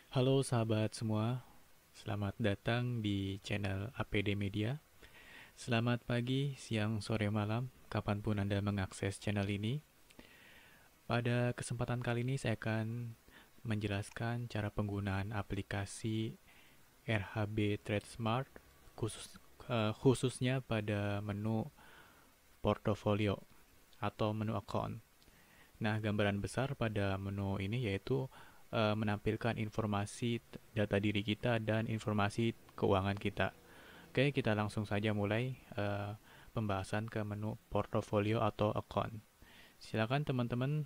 Halo sahabat semua, selamat datang di channel APD Media. Selamat pagi, siang, sore, malam, kapanpun Anda mengakses channel ini. Pada kesempatan kali ini saya akan menjelaskan cara penggunaan aplikasi RHB Trade Smart khususnya pada menu portofolio atau menu account. Nah, gambaran besar pada menu ini yaitu menampilkan informasi data diri kita dan informasi keuangan kita. Oke, kita langsung saja mulai pembahasan ke menu portofolio atau account. Silakan teman-teman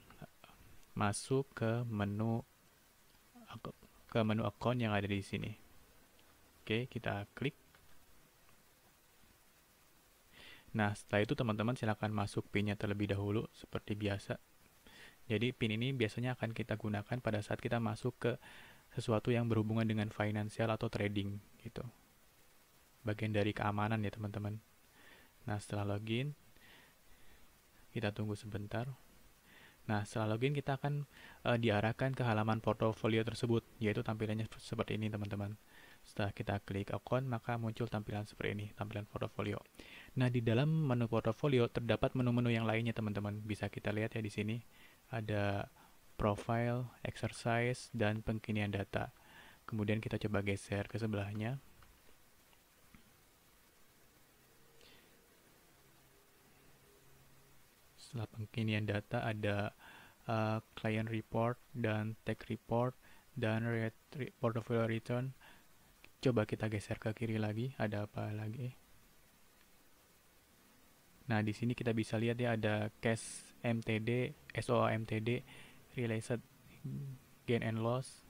masuk ke menu account yang ada di sini. Oke, kita klik. Nah, setelah itu teman-teman silakan masuk PIN-nya terlebih dahulu seperti biasa. Jadi PIN ini biasanya akan kita gunakan pada saat kita masuk ke sesuatu yang berhubungan dengan financial atau trading gitu. Bagian dari keamanan ya teman-teman. Nah, setelah login, kita tunggu sebentar. Nah, setelah login kita akan diarahkan ke halaman portofolio tersebut, yaitu tampilannya seperti ini teman-teman. Setelah kita klik account, maka muncul tampilan seperti ini, tampilan portofolio. Nah, di dalam menu portofolio terdapat menu-menu yang lainnya teman-teman. Bisa kita lihat ya di sini. Ada profile, exercise, dan pengkinian data. Kemudian kita coba geser ke sebelahnya. Setelah pengkinian data ada client report dan tag report dan portfolio return. Coba kita geser ke kiri lagi, ada apa lagi? Nah, di sini kita bisa lihat ya ada cash MTD, SOA MTD, realized gain and loss.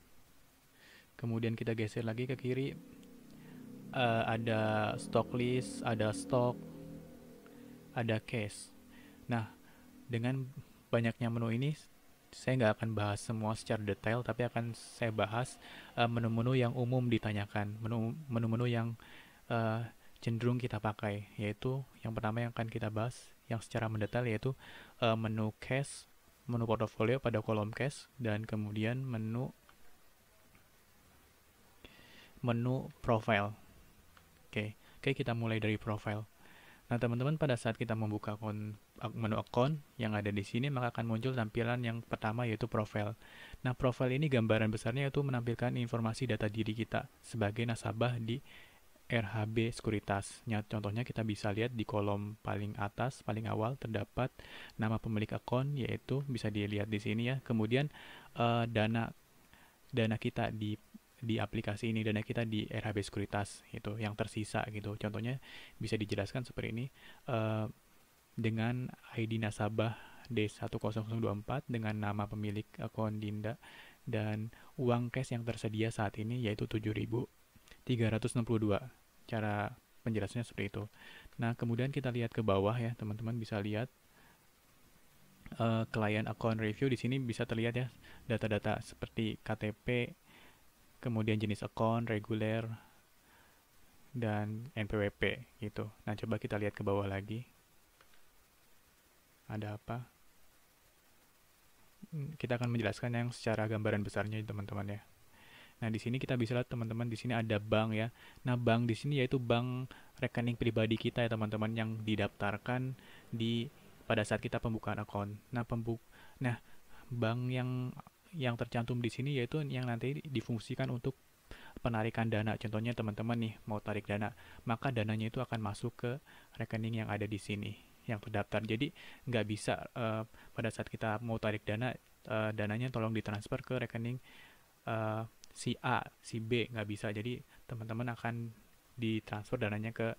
Kemudian kita geser lagi ke kiri, ada stock list, ada stock, ada cash. Nah, dengan banyaknya menu ini, saya nggak akan bahas semua secara detail, tapi akan saya bahas menu-menu yang umum ditanyakan, menu-menu yang uh, cenderung kita pakai, yaitu yang pertama yang akan kita bahas yang secara mendetail yaitu menu cash, menu portofolio pada kolom cash, dan kemudian menu profile. Oke, kita mulai dari profile. Nah, teman-teman pada saat kita membuka menu account yang ada di sini, maka akan muncul tampilan yang pertama yaitu profile. Nah, profile ini gambaran besarnya yaitu menampilkan informasi data diri kita sebagai nasabah di RHB Sekuritas. Contohnya kita bisa lihat di kolom paling atas, paling awal terdapat nama pemilik akun yaitu bisa dilihat di sini ya. Kemudian dana kita di aplikasi ini, dana kita di RHB Sekuritas itu yang tersisa gitu. Contohnya bisa dijelaskan seperti ini, dengan ID nasabah D10024 dengan nama pemilik akun Dinda dan uang cash yang tersedia saat ini yaitu 7.362. Cara penjelasannya seperti itu. Nah, kemudian kita lihat ke bawah ya, teman-teman bisa lihat client account review. Di sini bisa terlihat ya data-data seperti KTP, kemudian jenis account, reguler, dan NPWP gitu. Nah, coba kita lihat ke bawah lagi. Ada apa? Kita akan menjelaskan yang secara gambaran besarnya teman-teman ya. Nah, di sini kita bisa lihat teman-teman di sini ada bank ya. Nah, bank di sini yaitu bank rekening pribadi kita ya teman-teman yang didaftarkan di pada saat kita pembukaan akun. Nah, bank yang tercantum di sini yaitu yang nanti difungsikan untuk penarikan dana. Contohnya teman-teman nih mau tarik dana, maka dananya itu akan masuk ke rekening yang ada di sini yang terdaftar. Jadi nggak bisa pada saat kita mau tarik dana, dananya tolong ditransfer ke rekening si A, si B, nggak bisa. Jadi teman-teman akan ditransfer dananya ke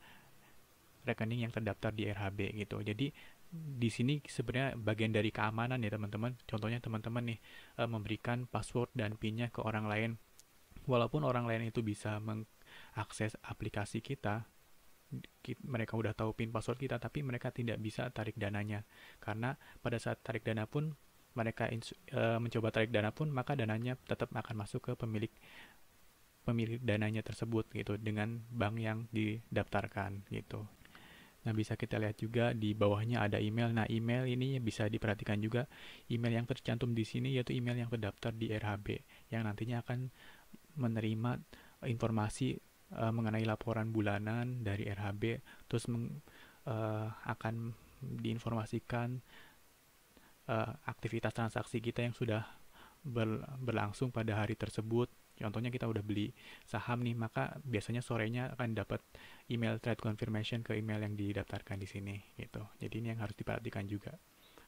rekening yang terdaftar di RHB gitu. Jadi di sini sebenarnya bagian dari keamanan ya teman-teman. Contohnya teman-teman nih memberikan password dan PIN-nya ke orang lain. Walaupun orang lain itu bisa mengakses aplikasi kita, mereka udah tahu PIN password kita, tapi mereka tidak bisa tarik dananya. Karena pada saat tarik dana pun mereka mencoba tarik dana pun maka dananya tetap akan masuk ke pemilik dananya tersebut gitu dengan bank yang didaftarkan gitu. Nah, bisa kita lihat juga di bawahnya ada email. Nah, email ini bisa diperhatikan juga email yang tercantum di sini yaitu email yang terdaftar di RHB yang nantinya akan menerima informasi mengenai laporan bulanan dari RHB, terus akan diinformasikan aktivitas transaksi kita yang sudah berlangsung pada hari tersebut. Contohnya kita udah beli saham nih, maka biasanya sorenya akan dapat email trade confirmation ke email yang didaftarkan di sini gitu. Jadi ini yang harus diperhatikan juga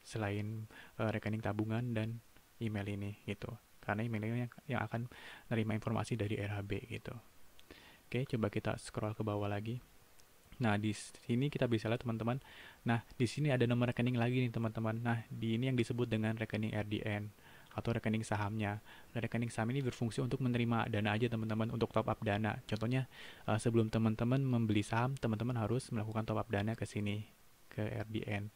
selain rekening tabungan dan email ini gitu. Karena email ini yang akan menerima informasi dari RHB gitu. Oke, coba kita scroll ke bawah lagi. Nah, di sini kita bisa lihat teman-teman. Nah, di sini ada nomor rekening lagi nih teman-teman. Nah, di ini yang disebut dengan rekening RDN atau rekening sahamnya. Nah, rekening saham ini berfungsi untuk menerima dana aja teman-teman, untuk top up dana. Contohnya, sebelum teman-teman membeli saham, teman-teman harus melakukan top up dana ke sini, ke RDN,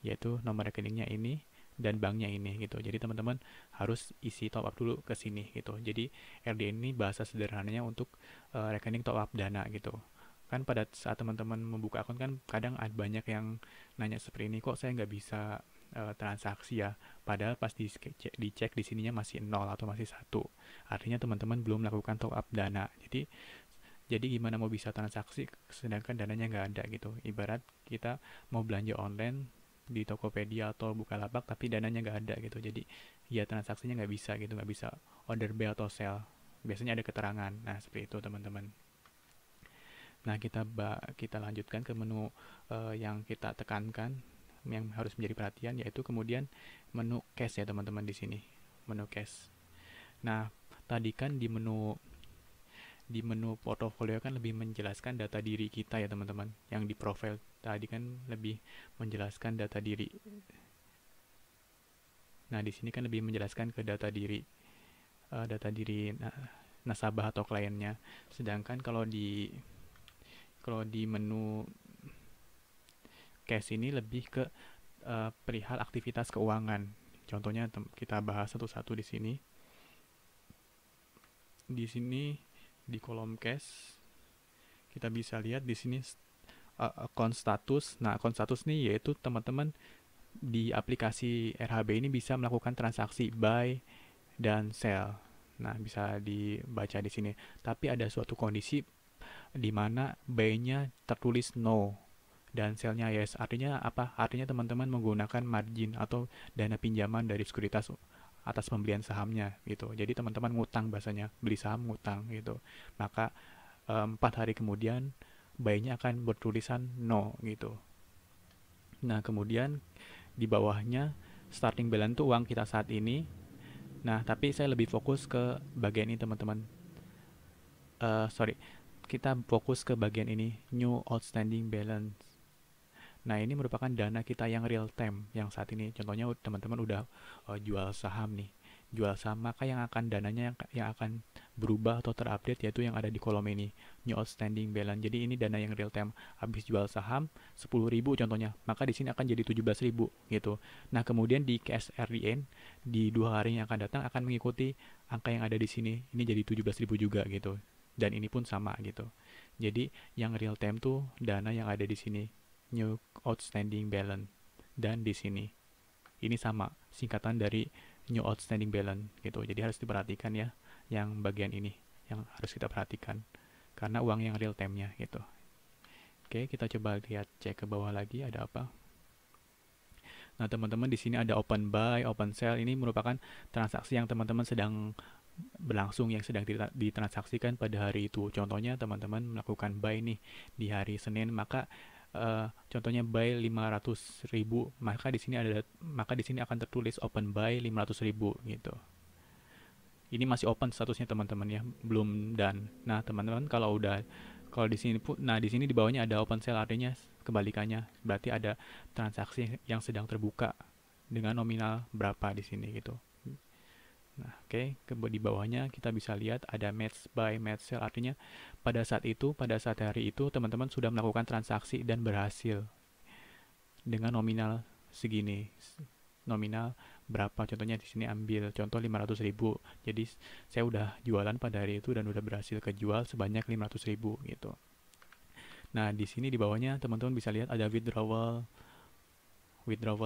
yaitu nomor rekeningnya ini dan banknya ini gitu. Jadi teman-teman harus isi top up dulu ke sini gitu. Jadi RDN ini bahasa sederhananya untuk rekening top up dana gitu. Kan pada saat teman-teman membuka akun kan kadang ada banyak yang nanya seperti ini, kok saya nggak bisa transaksi ya, padahal pas dicek di sininya masih 0 atau masih 1, artinya teman-teman belum melakukan top up dana. Jadi gimana mau bisa transaksi sedangkan dananya nggak ada gitu. Ibarat kita mau belanja online di Tokopedia atau Bukalapak tapi dananya nggak ada gitu, jadi ya transaksinya nggak bisa gitu, nggak bisa order buy atau sell, biasanya ada keterangan. Nah seperti itu teman-teman. Nah, kita lanjutkan ke menu yang kita tekankan, yang harus menjadi perhatian, yaitu kemudian menu cash ya teman-teman di sini. Menu cash. Nah, tadi kan di menu portofolio kan lebih menjelaskan data diri kita ya teman-teman. Yang di profile tadi kan lebih menjelaskan data diri. Nah, di sini kan lebih menjelaskan ke data diri nasabah atau kliennya. Sedangkan kalau di menu cash ini lebih ke perihal aktivitas keuangan. Contohnya kita bahas satu-satu di sini. Di sini di kolom cash kita bisa lihat di sini account status. Nah, account status nih yaitu teman-teman di aplikasi RHB ini bisa melakukan transaksi buy dan sell. Nah, bisa dibaca di sini. Tapi ada suatu kondisi di mana buy-nya tertulis no dan sell-nya yes. Artinya apa? Artinya teman-teman menggunakan margin atau dana pinjaman dari sekuritas atas pembelian sahamnya gitu. Jadi teman-teman ngutang, bahasanya beli saham ngutang gitu. Maka 4 hari kemudian buy-nya akan bertulisan no gitu. Nah, kemudian di bawahnya starting balance itu uang kita saat ini. Nah, tapi saya lebih fokus ke bagian ini teman-teman. Sorry, kita fokus ke bagian ini, new outstanding balance. Nah, ini merupakan dana kita yang real time yang saat ini. Contohnya teman-teman udah jual saham nih. Jual saham, maka yang akan dananya yang akan berubah atau terupdate yaitu yang ada di kolom ini, new outstanding balance. Jadi ini dana yang real time. Habis jual saham 10.000 contohnya, maka di sini akan jadi 17.000 gitu. Nah, kemudian di cash RDN di 2 hari yang akan datang akan mengikuti angka yang ada di sini. Ini jadi 17.000 juga gitu. Dan ini pun sama gitu. Jadi yang real time tuh dana yang ada di sini, new outstanding balance, dan di sini ini sama singkatan dari new outstanding balance gitu. Jadi harus diperhatikan ya yang bagian ini yang harus kita perhatikan karena uang yang real time-nya gitu. Oke, kita coba lihat, cek ke bawah lagi ada apa. Nah, teman-teman di sini ada open buy, open sell. Ini merupakan transaksi yang teman-teman sedang berlangsung, yang sedang ditransaksikan pada hari itu. Contohnya teman-teman melakukan buy nih di hari Senin, maka contohnya buy 500.000, maka di sini akan tertulis open buy 500.000 gitu. Ini masih open statusnya teman-teman ya, belum done. Nah, teman-teman kalau di sini pun, nah di sini di bawahnya ada open sale, artinya kebalikannya, berarti ada transaksi yang sedang terbuka dengan nominal berapa di sini gitu. Nah, oke, di bawahnya kita bisa lihat ada match buy, match sell, artinya pada saat hari itu teman-teman sudah melakukan transaksi dan berhasil dengan nominal segini. Nominal berapa? Contohnya di sini ambil contoh 500.000. Jadi saya udah jualan pada hari itu dan udah berhasil kejual sebanyak 500.000 gitu. Nah, di sini di bawahnya teman-teman bisa lihat ada withdrawal.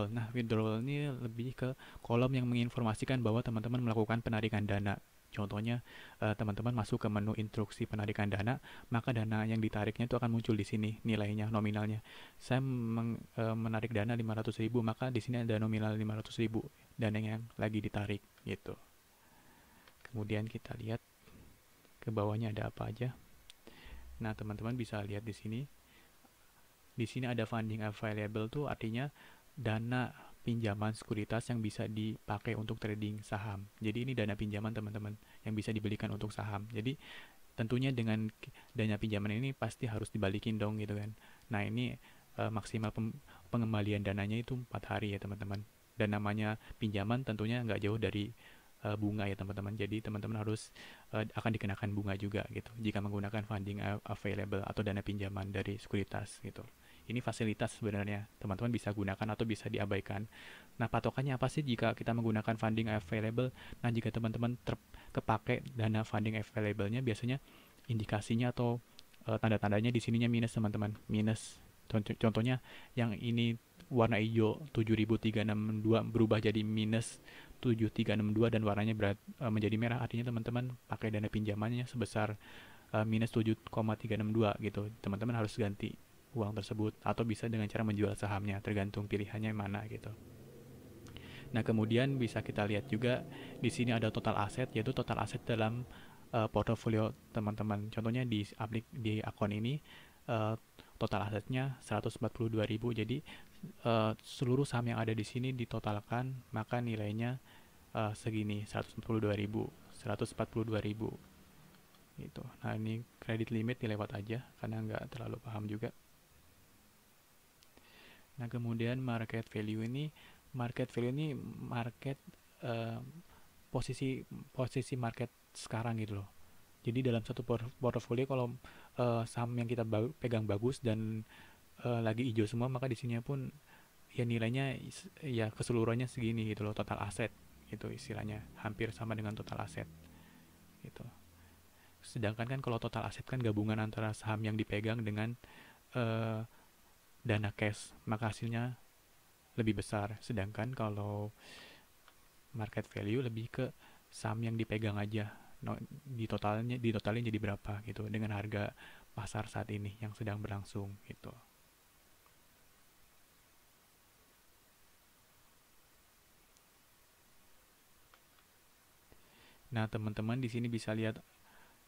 Nah, withdrawal ini lebih ke kolom yang menginformasikan bahwa teman-teman melakukan penarikan dana. Contohnya, teman-teman masuk ke menu instruksi penarikan dana, maka dana yang ditariknya itu akan muncul di sini nilainya, nominalnya. Saya menarik dana 500.000, maka di sini ada nominal 500.000 dana yang lagi ditarik gitu. Kemudian kita lihat ke bawahnya ada apa aja. Nah, teman-teman bisa lihat di sini. Di sini ada funding available tuh artinya dana pinjaman sekuritas yang bisa dipakai untuk trading saham. Jadi ini dana pinjaman teman-teman yang bisa dibelikan untuk saham. Jadi tentunya dengan dana pinjaman ini pasti harus dibalikin dong gitu kan. Nah ini maksimal pengembalian dananya itu 4 hari ya teman-teman. Dan namanya pinjaman tentunya nggak jauh dari bunga ya teman-teman. Jadi teman-teman harus akan dikenakan bunga juga gitu jika menggunakan funding available atau dana pinjaman dari sekuritas gitu. Ini fasilitas sebenarnya teman-teman bisa gunakan atau bisa diabaikan. Nah patokannya apa sih jika kita menggunakan funding available? Nah jika teman-teman kepake dana funding available-nya, biasanya indikasinya atau tanda-tandanya di sininya minus teman-teman, minus. Contohnya yang ini warna hijau 7362 berubah jadi minus 7362 dan warnanya menjadi merah, artinya teman-teman pakai dana pinjamannya sebesar minus 7,362 gitu. Teman-teman harus ganti uang tersebut atau bisa dengan cara menjual sahamnya, tergantung pilihannya mana gitu. Nah, kemudian bisa kita lihat juga di sini ada total aset, yaitu total aset dalam portofolio teman-teman. Contohnya di akun ini total asetnya 142.000. Jadi seluruh saham yang ada di sini ditotalkan, maka nilainya segini, 142.000, 142.000 gitu. Nah, ini kredit limit dilewat aja karena nggak terlalu paham juga. Nah, kemudian market value ini market uh, posisi market sekarang gitu loh. Jadi dalam satu portofolio kalau saham yang kita pegang bagus dan lagi hijau semua, maka di sini pun ya nilainya ya keseluruhannya segini gitu loh, total aset gitu istilahnya, hampir sama dengan total aset gitu. Sedangkan kan kalau total aset kan gabungan antara saham yang dipegang dengan uh, dana cash, maka hasilnya lebih besar. Sedangkan kalau market value lebih ke saham yang dipegang aja, no, ditotalin jadi berapa gitu dengan harga pasar saat ini yang sedang berlangsung gitu. Nah, teman-teman di sini bisa lihat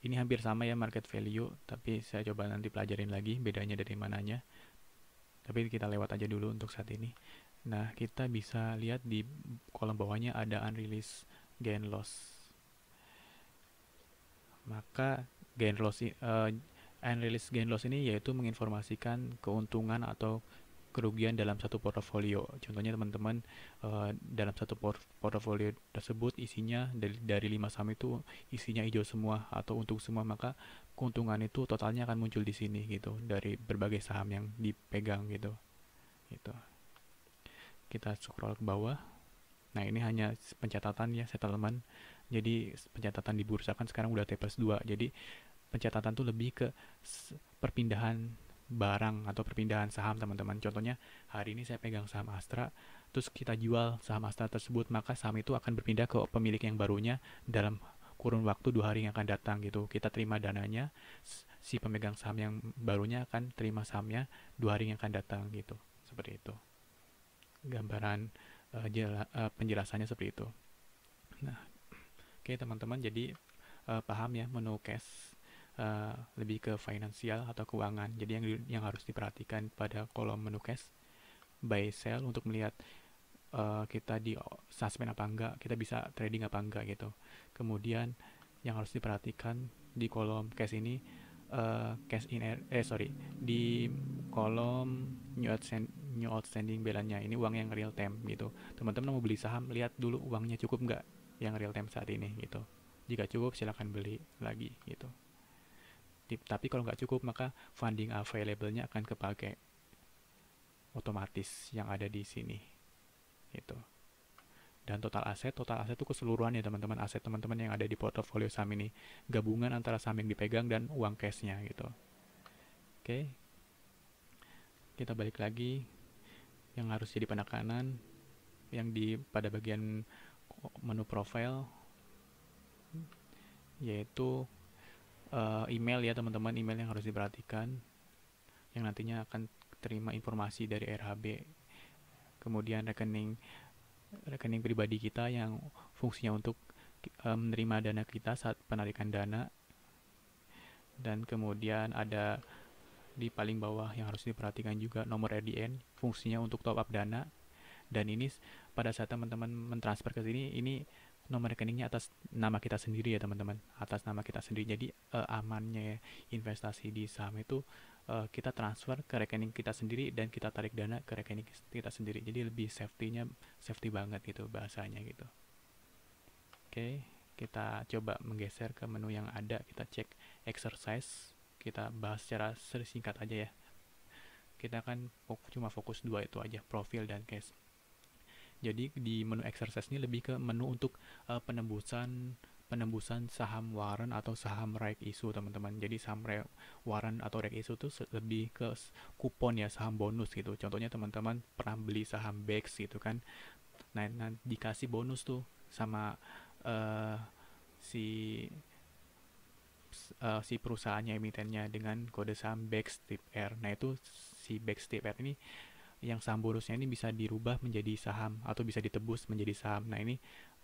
ini hampir sama ya market value, tapi saya coba nanti pelajarin lagi bedanya dari mananya. Tapi kita lewat aja dulu untuk saat ini. Nah, kita bisa lihat di kolom bawahnya ada unrealized gain loss. Maka gain loss unrealized gain loss ini yaitu menginformasikan keuntungan atau kerugian dalam satu portofolio. Contohnya teman-teman dalam satu portofolio tersebut isinya dari 5 saham itu isinya hijau semua atau untung semua, maka keuntungan itu totalnya akan muncul di sini gitu dari berbagai saham yang dipegang gitu. Gitu. Kita scroll ke bawah. Nah, ini hanya pencatatan ya, settlement. Jadi pencatatan di bursa kan sekarang udah T+2. Jadi pencatatan tuh lebih ke perpindahan barang atau perpindahan saham teman-teman. Contohnya hari ini saya pegang saham Astra, terus kita jual saham Astra tersebut, maka saham itu akan berpindah ke pemilik yang barunya dalam kurun waktu 2 hari yang akan datang gitu. Kita terima dananya, si pemegang saham yang barunya akan terima sahamnya 2 hari yang akan datang gitu. Seperti itu. Gambaran penjelasannya seperti itu. Nah, oke teman-teman, jadi paham ya menu cash lebih ke finansial atau keuangan. Jadi yang harus diperhatikan pada kolom menu cash, buy sell untuk melihat kita di suspend apa enggak, kita bisa trading apa enggak gitu. Kemudian yang harus diperhatikan di kolom cash ini cash in di kolom new outstanding balance-nya ini uang yang real time gitu. Teman-teman mau beli saham, lihat dulu uangnya cukup nggak yang real time saat ini gitu. Jika cukup silahkan beli lagi gitu. Tapi kalau nggak cukup maka funding available-nya akan kepakai otomatis yang ada di sini gitu. Dan total aset itu keseluruhan ya teman-teman, aset teman-teman yang ada di portofolio saham ini, gabungan antara saham yang dipegang dan uang cashnya gitu. Oke, kita balik lagi yang harus jadi penekanan yang pada bagian menu profile. yaitu email ya teman-teman, email yang harus diperhatikan, yang nantinya akan terima informasi dari RHB. Kemudian rekening rekening pribadi kita yang fungsinya untuk menerima dana kita saat penarikan dana. Dan kemudian ada di paling bawah yang harus diperhatikan juga nomor RDN, fungsinya untuk top up dana. Dan ini pada saat teman-teman mentransfer ke sini, ini nomor rekeningnya atas nama kita sendiri ya teman-teman, atas nama kita sendiri. Jadi amannya ya, investasi di saham itu kita transfer ke rekening kita sendiri dan kita tarik dana ke rekening kita sendiri. Jadi lebih safety banget gitu bahasanya gitu. Oke, kita coba menggeser ke menu yang ada, kita cek exercise, kita bahas secara singkat aja ya. Kita kan cuma fokus dua itu aja, profil dan cash. Jadi di menu exercise ini lebih ke menu untuk penembusan saham warrant atau saham right issue teman-teman. Jadi saham warrant atau right issue itu lebih ke kupon ya, saham bonus gitu. Contohnya teman-teman pernah beli saham BEX gitu kan. Nah, dikasih bonus tuh sama uh, si si perusahaannya, emitennya, dengan kode saham BEX R. Nah itu si BEX R ini, yang saham bonusnya ini bisa dirubah menjadi saham atau bisa ditebus menjadi saham. Nah ini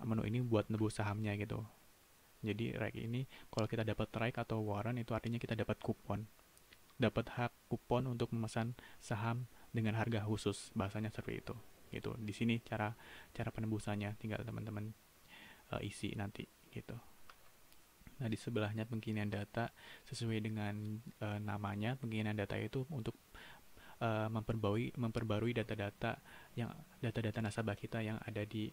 menu ini buat nebus sahamnya gitu. Jadi REIC ini kalau kita dapat REIC atau warrant itu artinya kita dapat kupon, dapat hak kupon untuk memesan saham dengan harga khusus, bahasanya seperti itu. Gitu. Di sini cara penembusannya, tinggal teman-teman isi nanti gitu. Nah, di sebelahnya pengkinian data sesuai dengan namanya. Pengkinian data itu untuk memperbarui data-data nasabah kita yang ada di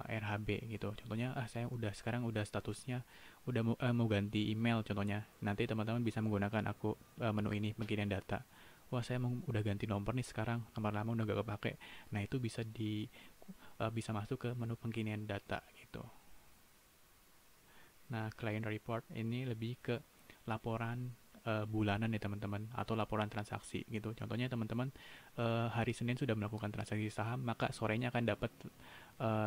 RHB gitu. Contohnya saya sekarang udah statusnya udah mau ganti email contohnya. Nanti teman-teman bisa menggunakan menu ini, pengkinian data. Wah, saya udah ganti nomor nih sekarang, nomor lama udah gak kepake. Nah, itu bisa masuk ke menu pengkinian data gitu. Nah, client report ini lebih ke laporan bulanan ya teman-teman, atau laporan transaksi gitu. Contohnya teman-teman hari Senin sudah melakukan transaksi saham, maka sorenya akan dapat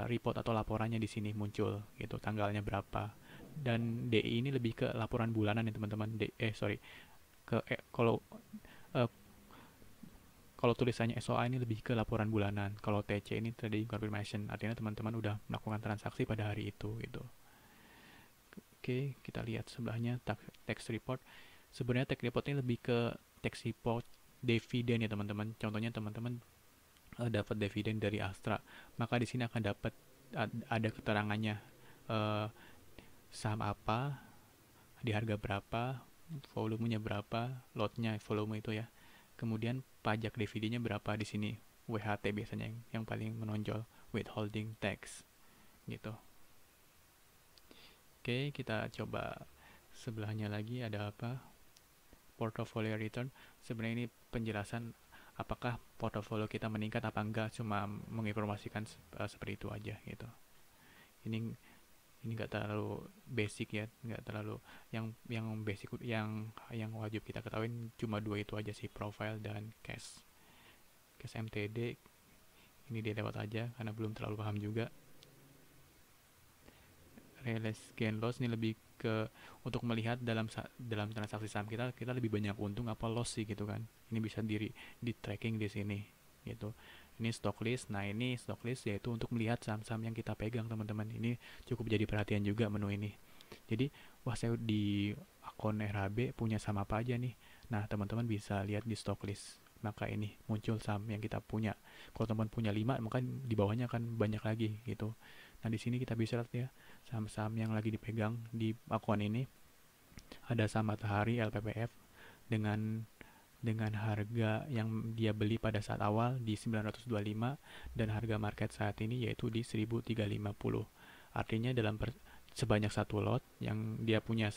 report atau laporannya di sini muncul gitu, tanggalnya berapa. Dan DI ini lebih ke laporan bulanan ya teman-teman. Kalau eh, kalau tulisannya SOA ini lebih ke laporan bulanan. Kalau TC ini trading confirmation, artinya teman-teman udah melakukan transaksi pada hari itu gitu. Oke, kita lihat sebelahnya tax report. Sebenarnya tax report ini lebih ke tax report dividen ya teman-teman. Contohnya teman-teman dapat dividen dari Astra, maka di sini akan dapat ada keterangannya, saham apa, di harga berapa, volumenya berapa, lotnya volume itu ya. Kemudian pajak dividennya berapa di sini. WHT biasanya yang paling menonjol, withholding tax gitu. Oke, kita coba sebelahnya lagi ada apa? Portfolio return. Sebenarnya ini penjelasan apakah portofolio kita meningkat apa enggak, cuma menginformasikan seperti itu aja gitu. Ini nggak terlalu basic ya, nggak terlalu yang basic, yang wajib kita ketahui cuma dua itu aja sih, profile dan cash MTD. Ini dia lewat aja karena belum terlalu paham juga. Realized gain loss ini lebih ke untuk melihat dalam transaksi saham kita lebih banyak untung apa loss sih gitu kan. Ini bisa di tracking di sini gitu. Ini stock list. Nah, ini stock list yaitu untuk melihat saham-saham yang kita pegang teman-teman. Ini cukup jadi perhatian juga menu ini. Jadi, wah, saya di akun RHB punya saham apa aja nih. Nah, teman-teman bisa lihat di stock list. Maka ini muncul saham yang kita punya. Kalau teman punya 5, maka di bawahnya akan banyak lagi gitu. Nah, di sini kita bisa lihat ya saham-saham yang lagi dipegang di akun ini. Ada saham Matahari LPPF dengan harga yang dia beli pada saat awal di 925 dan harga market saat ini yaitu di 1350. Artinya sebanyak satu lot yang dia punya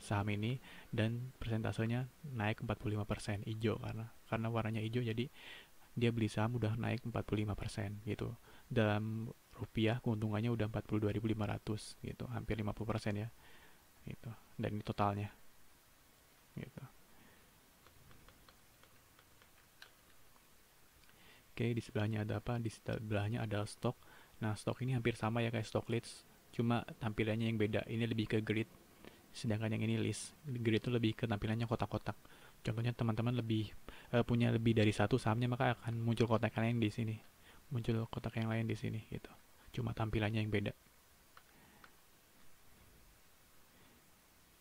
saham ini, dan persentasenya naik 45%, hijau karena warnanya hijau, jadi dia beli saham udah naik 45% gitu. Dalam rupiah keuntungannya udah 42.500 gitu, hampir 50% ya gitu. Dan ini totalnya gitu. Oke, di sebelahnya ada apa? Di sebelahnya ada stok. Nah, stok ini hampir sama ya kayak stock list. cuma tampilannya yang beda. Ini lebih ke grid, sedangkan yang ini list. Grid itu lebih ke tampilannya kotak-kotak. Contohnya teman-teman punya lebih dari satu sahamnya, maka akan muncul kotak yang lain di sini, muncul kotak yang lain di sini gitu. Cuma tampilannya yang beda.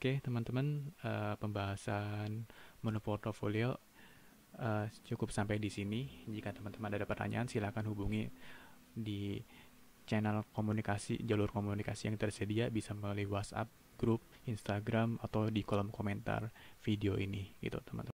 Oke teman-teman, pembahasan menu portofolio cukup sampai di sini. Jika teman-teman ada pertanyaan, silakan hubungi di channel komunikasi, jalur komunikasi yang tersedia, bisa melalui WhatsApp, grup, Instagram, atau di kolom komentar video ini gitu teman-teman.